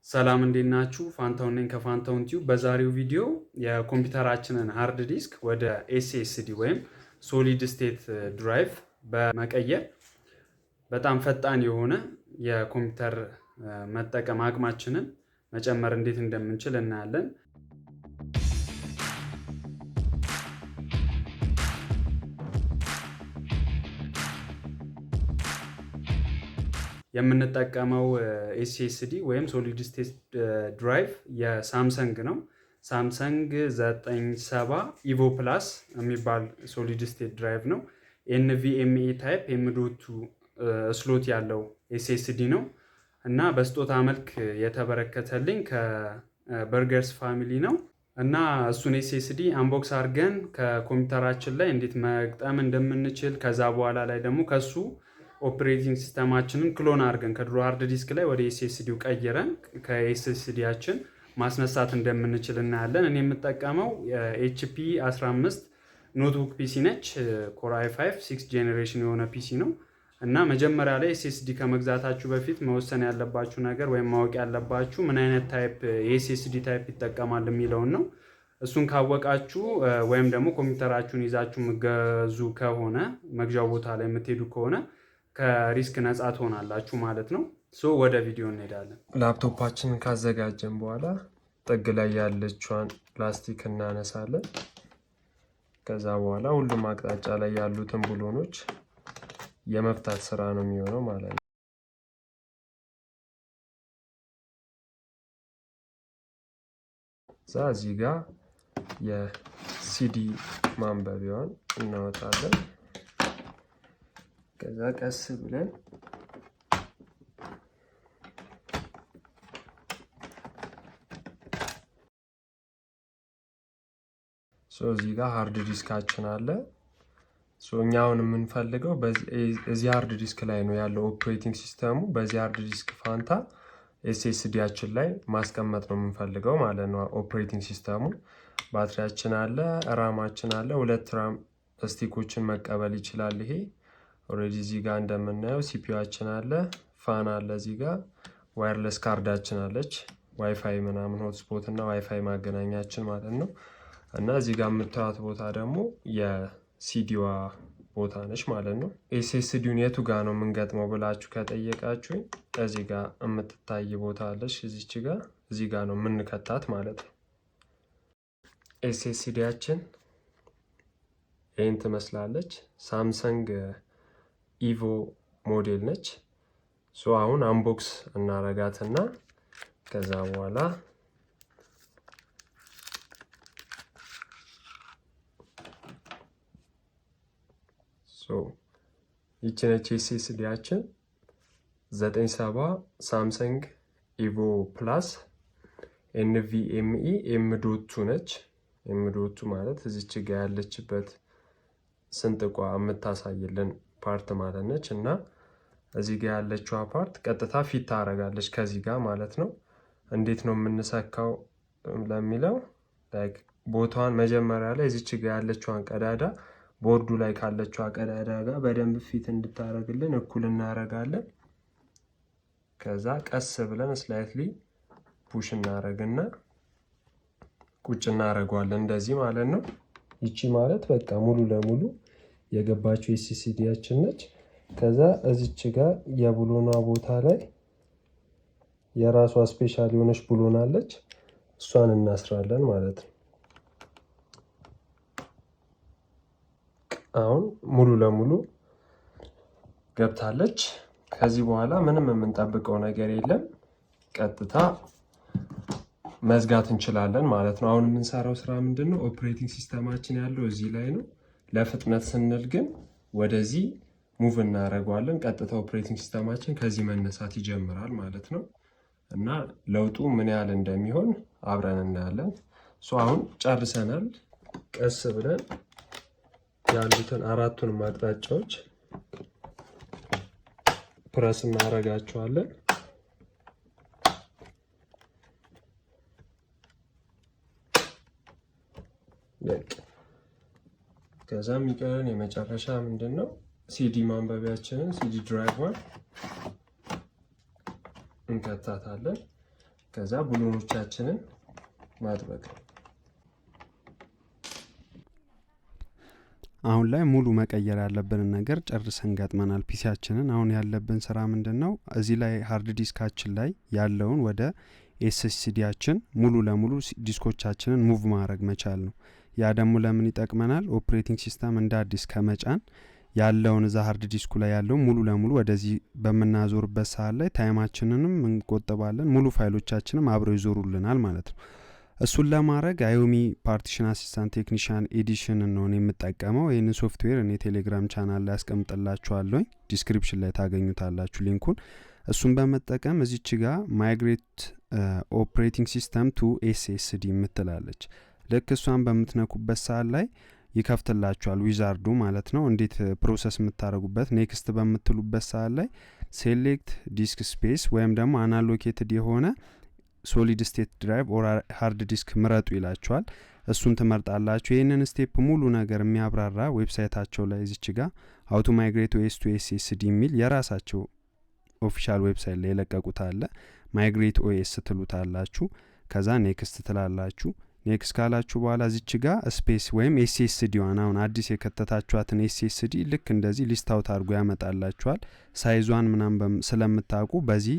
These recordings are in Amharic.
ሰላም እንዴት ናችሁ? ፋንታውን ነኝ ከፋንታውን ቲዩብ። በዛሬው ቪዲዮ የኮምፒውተራችንን ሃርድ ዲስክ ወደ ኤስኤስዲ ወይም ሶሊድ ስቴት ድራይቭ በመቀየር በጣም ፈጣን የሆነ የኮምፒውተር መጠቀም አቅማችንን መጨመር እንዴት እንደምንችል እናያለን። የምንጠቀመው ኤስኤስዲ ወይም ሶሊድ ስቴት ድራይቭ የሳምሰንግ ነው። ሳምሰንግ 97 ኢቮ ፕላስ የሚባል ሶሊድ ስቴት ድራይቭ ነው። ኤንቪኤምኤ ታይፕ ኤም.2 ስሎት ያለው ኤስኤስዲ ነው እና በስጦታ መልክ የተበረከተልኝ ከበርገርስ ፋሚሊ ነው እና እሱን ኤስኤስዲ አንቦክስ አድርገን ከኮምፒውተራችን ላይ እንዴት መግጠም እንደምንችል ከዛ በኋላ ላይ ደግሞ ከሱ ኦፕሬቲንግ ሲስተማችንን ክሎን አድርገን ከድሮ ሃርድ ዲስክ ላይ ወደ ኤስኤስዲው ቀይረን ከኤስኤስዲያችን ማስነሳት እንደምንችል እናያለን። እኔ የምጠቀመው HP 15 ኖትቡክ ፒሲ ነች። ኮር i5 6 ጄኔሬሽን የሆነ ፒሲ ነው እና መጀመሪያ ላይ ኤስኤስዲ ከመግዛታችሁ በፊት መወሰን ያለባችሁ ነገር ወይም ማወቅ ያለባችሁ ምን አይነት ታይፕ የኤስኤስዲ ታይፕ ይጠቀማል የሚለውን ነው። እሱን ካወቃችሁ ወይም ደግሞ ኮምፒውተራችሁን ይዛችሁ የምትገዙ ከሆነ መግዣው ቦታ ላይ የምትሄዱ ከሆነ ከሪስክ ነፃ ትሆናላችሁ ማለት ነው። ወደ ቪዲዮ እንሄዳለን። ላፕቶፓችንን ካዘጋጀን በኋላ ጥግ ላይ ያለችዋን ፕላስቲክ እናነሳለን። ከዛ በኋላ ሁሉም አቅጣጫ ላይ ያሉትን ብሎኖች የመፍታት ስራ ነው የሚሆነው ማለት ነው። እዚህ ጋር የሲዲ ማንበቢያውን እናወጣለን። ከዛ ቀስ ብለን እዚህ ጋር ሃርድ ዲስካችን አለ። እኛ አሁን የምንፈልገው እዚህ ሃርድ ዲስክ ላይ ነው ያለው ኦፕሬቲንግ ሲስተሙ። በዚህ ሃርድ ዲስክ ፋንታ ኤስኤስዲያችን ላይ ማስቀመጥ ነው የምንፈልገው ማለት ነው ኦፕሬቲንግ ሲስተሙ። ባትሪያችን አለ፣ ራማችን አለ። 2 ራም ስቲኮችን መቀበል ይችላል ይሄ ኦሬዲ። እዚህ ጋር እንደምናየው ሲፒዩአችን አለ፣ ፋን አለ፣ እዚህ ጋር ዋየርለስ ካርዳችን አለች፣ ዋይፋይ ምናምን ሆትስፖት እና ዋይፋይ ማገናኛችን ማለት ነው። እና እዚህ ጋር የምታዩት ቦታ ደግሞ የሲዲዋ ቦታ ነች ማለት ነው። ኤስኤስዲውን የቱ ጋር ነው የምንገጥመው ብላችሁ ከጠየቃችሁኝ እዚህ ጋር የምትታይ ቦታ አለች፣ እዚህ ጋር ነው የምንከታት ማለት ነው። ኤስኤስዲያችን ይህን ትመስላለች። ሳምሰንግ ኢቮ ሞዴል ነች። አሁን አንቦክስ እናረጋትና ከዛ በኋላ ይቺ ነች ኤስኤስዲያችን 97 ሳምሰንግ ኢቮ ፕላስ ኤንቪኤምኢ ኤም.2 ነች። ኤም.2 ማለት እዚች ጋ ያለችበት ስንጥቋ የምታሳይልን ፓርት ማለት ነች። እና እዚህ ጋር ያለችው ፓርት ቀጥታ ፊት ታደርጋለች ከዚህ ጋር ማለት ነው። እንዴት ነው የምንሰካው ለሚለው ቦታዋን መጀመሪያ ላይ እዚች ጋር ያለችዋን ቀዳዳ ቦርዱ ላይ ካለችዋ ቀዳዳ ጋር በደንብ ፊት እንድታረግልን እኩል እናረጋለን። ከዛ ቀስ ብለን ስላይትሊ ፑሽ እናረግና ቁጭ እናረጋለን እንደዚህ ማለት ነው። ይቺ ማለት በቃ ሙሉ ለሙሉ የገባችው ኤስኤስዲያችን ነች። ከዛ እዚች ጋር የብሎኗ ቦታ ላይ የራሷ ስፔሻል የሆነች ብሎን አለች። እሷን እናስራለን ማለት ነው። አሁን ሙሉ ለሙሉ ገብታለች። ከዚህ በኋላ ምንም የምንጠብቀው ነገር የለም፣ ቀጥታ መዝጋት እንችላለን ማለት ነው። አሁን የምንሰራው ስራ ምንድነው? ኦፕሬቲንግ ሲስተማችን ያለው እዚህ ላይ ነው። ለፍጥነት ስንል ግን ወደዚህ ሙቭ እናደርገዋለን። ቀጥታ ኦፕሬቲንግ ሲስተማችን ከዚህ መነሳት ይጀምራል ማለት ነው። እና ለውጡ ምን ያህል እንደሚሆን አብረን እናያለን። አሁን ጨርሰናል። ቀስ ብለን ያሉትን አራቱንም አቅጣጫዎች ፕረስ እናደርጋቸዋለን። ከዛ የሚቀረን የመጨረሻ ምንድነው? ሲዲ ማንበቢያችንን ሲዲ ድራይቨር እንከታታለን። ከዛ ብሎኖቻችንን ማጥበቅ። አሁን ላይ ሙሉ መቀየር ያለብንን ነገር ጨርሰን ገጥመናል ፒሲያችንን። አሁን ያለብን ስራ ምንድነው? እዚህ ላይ ሃርድ ዲስካችን ላይ ያለውን ወደ ኤስኤስዲያችን ሙሉ ለሙሉ ዲስኮቻችንን ሙቭ ማድረግ መቻል ነው። ያ ደግሞ ለምን ይጠቅመናል? ኦፕሬቲንግ ሲስተም እንደ አዲስ ከመጫን ያለውን እዛ ሃርድ ዲስኩ ላይ ያለው ሙሉ ለሙሉ ወደዚህ በመናዞርበት ሰዓት ላይ ታይማችንንም እንቆጥባለን፣ ሙሉ ፋይሎቻችንም አብረው ይዞሩልናል ማለት ነው። እሱን ለማድረግ አዮሚ ፓርቲሽን አሲስታንት ቴክኒሻን ኤዲሽን ነው የምጠቀመው። ይህንን ሶፍትዌር እኔ ቴሌግራም ቻናል ላይ አስቀምጥላችኋለሁ፣ ዲስክሪፕሽን ላይ ታገኙታላችሁ ሊንኩን። እሱን በመጠቀም እዚች ጋር ማይግሬት ኦፕሬቲንግ ሲስተም ቱ ኤስኤስዲ የምትላለች። ልክ እሷን በምትነኩበት ሰዓት ላይ ይከፍትላችኋል ዊዛርዱ ማለት ነው፣ እንዴት ፕሮሰስ የምታደርጉበት። ኔክስት በምትሉበት ሰዓት ላይ ሴሌክት ዲስክ ስፔስ ወይም ደግሞ አናሎኬትድ የሆነ ሶሊድ ስቴት ድራይቭ ኦር ሃርድ ዲስክ ምረጡ ይላችኋል። እሱን ትመርጣላችሁ። ይህንን ስቴፕ ሙሉ ነገር የሚያብራራ ዌብሳይታቸው ላይ እዚች ጋር አውቶ ማይግሬት ኦኤስ ቱ ኤስኤስዲ የሚል የራሳቸው ኦፊሻል ዌብሳይት ላይ የለቀቁት አለ። ማይግሬት ኦኤስ ትሉታላችሁ። ከዛ ኔክስት ትላላችሁ። ኔክስት ካላችሁ በኋላ እዚች ጋር ስፔስ ወይም ኤስኤስዲዋን አሁን አዲስ የከተታችኋትን ኤስኤስዲ ልክ እንደዚህ ሊስት አውት አድርጎ ያመጣላችኋል። ሳይዟን ምናምን ስለምታውቁ በዚህ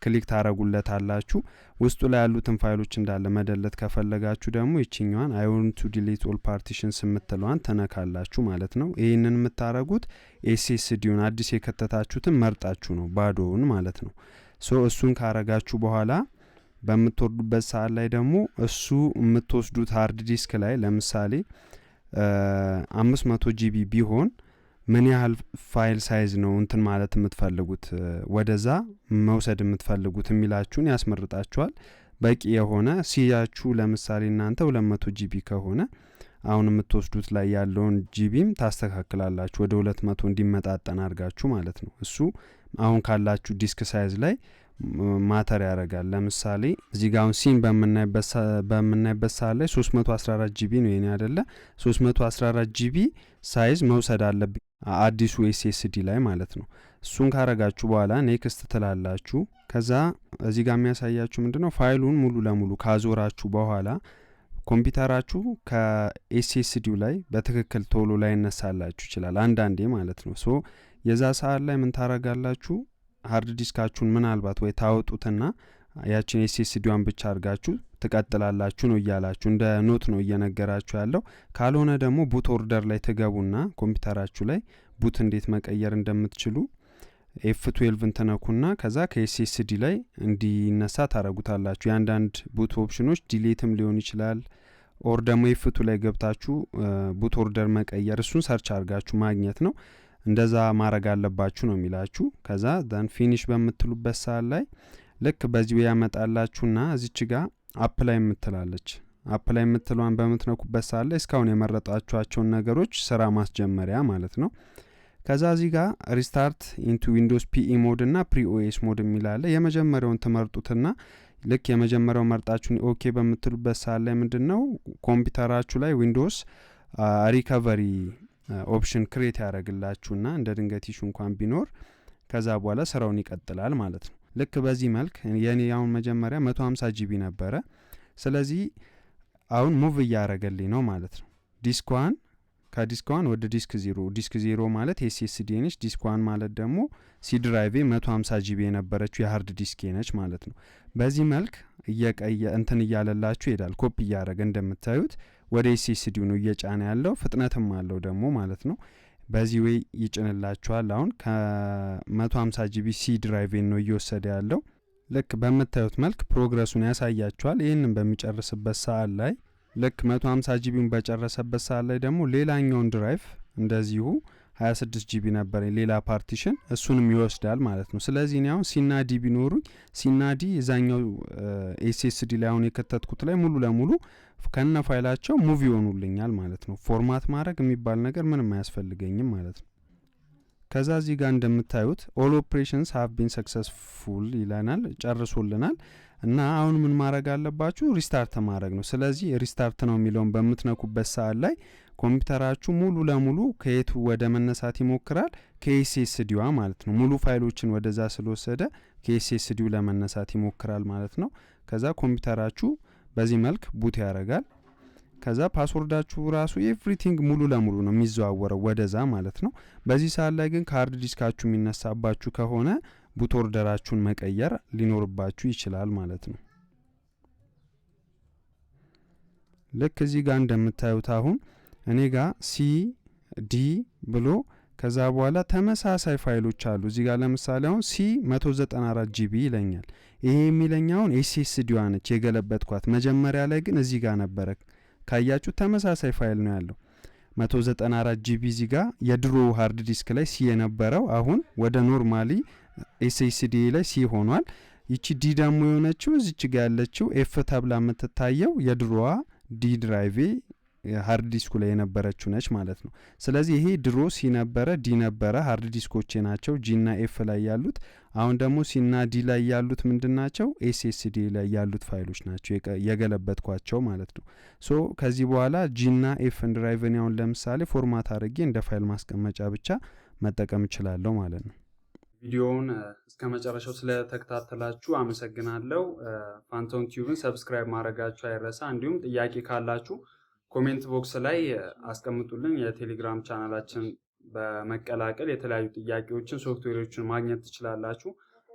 ክሊክ ታረጉለታላችሁ። ውስጡ ላይ ያሉትን ፋይሎች እንዳለ መደለት ከፈለጋችሁ ደግሞ ይችኛዋን አይ ዋንት ቱ ዲሊት ኦል ፓርቲሽንስ የምትለዋን ተነካላችሁ ማለት ነው። ይህንን የምታረጉት ኤስኤስዲውን አዲስ የከተታችሁትን መርጣችሁ ነው፣ ባዶውን ማለት ነው። እሱን ካረጋችሁ በኋላ በምትወርዱበት ሰዓት ላይ ደግሞ እሱ የምትወስዱት ሃርድ ዲስክ ላይ ለምሳሌ 500 ጂቢ ቢሆን ምን ያህል ፋይል ሳይዝ ነው እንትን ማለት የምትፈልጉት ወደዛ መውሰድ የምትፈልጉት የሚላችሁን ያስመርጣችኋል። በቂ የሆነ ሲያችሁ ለምሳሌ እናንተ 200 ጂቢ ከሆነ አሁን የምትወስዱት ላይ ያለውን ጂቢም ታስተካክላላችሁ ወደ 200 እንዲመጣጠን አድርጋችሁ ማለት ነው። እሱ አሁን ካላችሁ ዲስክ ሳይዝ ላይ ማተር ያደርጋል። ለምሳሌ እዚህ ጋር አሁን ሲን በምናይበት ሰዓት ላይ 314 ጂቢ ነው የኔ አይደለ? 314 ጂቢ ሳይዝ መውሰድ አለብኝ አዲሱ ኤስኤስዲ ላይ ማለት ነው። እሱን ካረጋችሁ በኋላ ኔክስት ትላላችሁ። ከዛ እዚህ ጋር የሚያሳያችሁ ምንድነው ፋይሉን ሙሉ ለሙሉ ካዞራችሁ በኋላ ኮምፒውተራችሁ ከኤስኤስዲው ላይ በትክክል ቶሎ ላይ ይነሳላችሁ ይችላል አንዳንዴ ማለት ነው። የዛ ሰዓት ላይ ምን ታረጋላችሁ? ሃርድ ዲስካችሁን ምናልባት ወይ ታወጡትና ያችን ኤስኤስዲዋን ብቻ አድርጋችሁ ትቀጥላላችሁ ነው እያላችሁ እንደ ኖት ነው እየነገራችሁ ያለው። ካልሆነ ደግሞ ቡት ኦርደር ላይ ትገቡና ኮምፒውተራችሁ ላይ ቡት እንዴት መቀየር እንደምትችሉ F12 ተነኩና ከዛ ከኤስኤስዲ ላይ እንዲነሳ ታረጉታላችሁ። ያንዳንድ ቡት ኦፕሽኖች ዲሌትም ሊሆን ይችላል ኦር ደግሞ F2 ላይ ገብታችሁ ቡት ኦርደር መቀየር እሱን ሰርች አድርጋችሁ ማግኘት ነው። እንደዛ ማረግ አለባችሁ ነው የሚላችሁ። ከዛ ዳን ፊኒሽ በምትሉበት ሰዓት ላይ ልክ በዚሁ ያመጣላችሁና እዚች ጋር አፕላይ የምትላለች አፕላይ የምትሏን በምትነኩበት ሰዓት ላይ እስካሁን የመረጣችኋቸውን ነገሮች ስራ ማስጀመሪያ ማለት ነው። ከዛ እዚህ ጋር ሪስታርት ኢንቱ ዊንዶውስ ፒኢ ሞድ እና ፕሪ ኦኤስ ሞድ የሚላለ የመጀመሪያውን ትመርጡትና ልክ የመጀመሪያው መርጣችሁን ኦኬ በምትሉበት ሰዓት ላይ ምንድነው ኮምፒውተራችሁ ላይ ዊንዶውስ ሪከቨሪ ኦፕሽን ክሬት ያደርግላችሁና እንደ ድንገት ኢሹ እንኳን ቢኖር ከዛ በኋላ ስራውን ይቀጥላል ማለት ነው። ልክ በዚህ መልክ የኔ አሁን መጀመሪያ 150 ጂቢ ነበረ። ስለዚህ አሁን ሙቭ እያደረገልኝ ነው ማለት ነው። ዲስኳን ከዲስኳን ወደ ዲስክ 0 ዲስክ 0 ማለት ኤስኤስዲ ነች። ዲስኳን ማለት ደግሞ ሲ ድራይቭ 150 ጂቢ የነበረችው የሃርድ ዲስክ ነች ማለት ነው። በዚህ መልክ እንትን እያለላችሁ ይሄዳል። ኮፒ እያደረገ እንደምታዩት ወደ ኤስኤስዲ ነው እየጫነ ያለው። ፍጥነትም አለው ደግሞ ማለት ነው። በዚህ ወይ ይጭንላችኋል። አሁን ከ150 ጂቢ ሲ ድራይቭ ነው እየወሰደ ያለው። ልክ በምታዩት መልክ ፕሮግረሱን ያሳያችኋል። ይህንን በሚጨርስበት ሰዓት ላይ ልክ 150 ጂቢን በጨረሰበት ሰዓት ላይ ደግሞ ሌላኛውን ድራይቭ እንደዚሁ 26 ጂቢ ነበር ሌላ ፓርቲሽን እሱንም ይወስዳል ማለት ነው። ስለዚህ እኔ አሁን ሲና ዲ ቢኖሩኝ ሲና ዲ እዛኛው ኤስኤስዲ ላይ አሁን የከተትኩት ላይ ሙሉ ለሙሉ ከነ ፋይላቸው ሙቭ ይሆኑልኛል ማለት ነው። ፎርማት ማድረግ የሚባል ነገር ምንም አያስፈልገኝም ማለት ነው። ከዛ እዚህ ጋር እንደምታዩት ኦል ኦፕሬሽንስ ሃቭ ቢን ሰክሰስፉል ይለናል፣ ጨርሶልናል። እና አሁን ምን ማድረግ አለባችሁ? ሪስታርት ማድረግ ነው። ስለዚህ ሪስታርት ነው የሚለውን በምትነኩበት ሰዓት ላይ ኮምፒውተራችሁ ሙሉ ለሙሉ ከየቱ ወደ መነሳት ይሞክራል? ከኤስኤስዲዋ ማለት ነው። ሙሉ ፋይሎችን ወደዛ ስለወሰደ ከኤስኤስዲው ለመነሳት ይሞክራል ማለት ነው። ከዛ ኮምፒውተራችሁ በዚህ መልክ ቡት ያደርጋል። ከዛ ፓስወርዳችሁ ራሱ ኤቭሪቲንግ ሙሉ ለሙሉ ነው የሚዘዋወረው ወደዛ ማለት ነው። በዚህ ሰዓት ላይ ግን ካርድ ዲስካችሁ የሚነሳባችሁ ከሆነ ቡት ኦርደራችሁን መቀየር ሊኖርባችሁ ይችላል ማለት ነው። ልክ እዚህ ጋር እንደምታዩት አሁን እኔ ጋር ሲዲ ብሎ ከዛ በኋላ ተመሳሳይ ፋይሎች አሉ። እዚህ ጋር ለምሳሌ አሁን ሲ 194 ጂቢ ይለኛል። ይሄ የሚለኛውን ኤስኤስዲዋ ነች የገለበጥኳት። መጀመሪያ ላይ ግን እዚህ ጋር ነበረ። ካያችሁ ተመሳሳይ ፋይል ነው ያለው 194 ጂቢ። እዚህ ጋር የድሮ ሃርድ ዲስክ ላይ ሲ የነበረው አሁን ወደ ኖርማሊ ኤስኤስዲ ላይ ሲ ሆኗል። ይቺ ዲ ደግሞ የሆነችው እዚች ጋር ያለችው ኤፍ ተብላ የምትታየው የድሮዋ ዲ ድራይቭ ሃርድ ዲስኩ ላይ የነበረችው ነች ማለት ነው። ስለዚህ ይሄ ድሮ ሲ ነበረ፣ ዲ ነበረ፣ ሃርድ ዲስኮቼ ናቸው ጂ እና ኤፍ ላይ ያሉት። አሁን ደግሞ ሲ እና ዲ ላይ ያሉት ምንድናቸው? ኤስኤስዲ ላይ ያሉት ፋይሎች ናቸው የገለበጥኳቸው ማለት ነው። ሶ ከዚህ በኋላ ጂ እና ኤፍን ድራይቭን ያውን ለምሳሌ ፎርማት አድርጌ እንደ ፋይል ማስቀመጫ ብቻ መጠቀም እችላለሁ ማለት ነው። ቪዲዮውን እስከ መጨረሻው ስለተከታተላችሁ አመሰግናለሁ። ፋንቶን ቲዩብን ሰብስክራይብ ማድረጋችሁ አይረሳ። እንዲሁም ጥያቄ ካላችሁ ኮሜንት ቦክስ ላይ አስቀምጡልን። የቴሌግራም ቻናላችን በመቀላቀል የተለያዩ ጥያቄዎችን፣ ሶፍትዌሮችን ማግኘት ትችላላችሁ።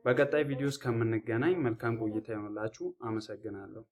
በቀጣይ ቪዲዮ እስከምንገናኝ መልካም ቆይታ ይሆንላችሁ። አመሰግናለሁ።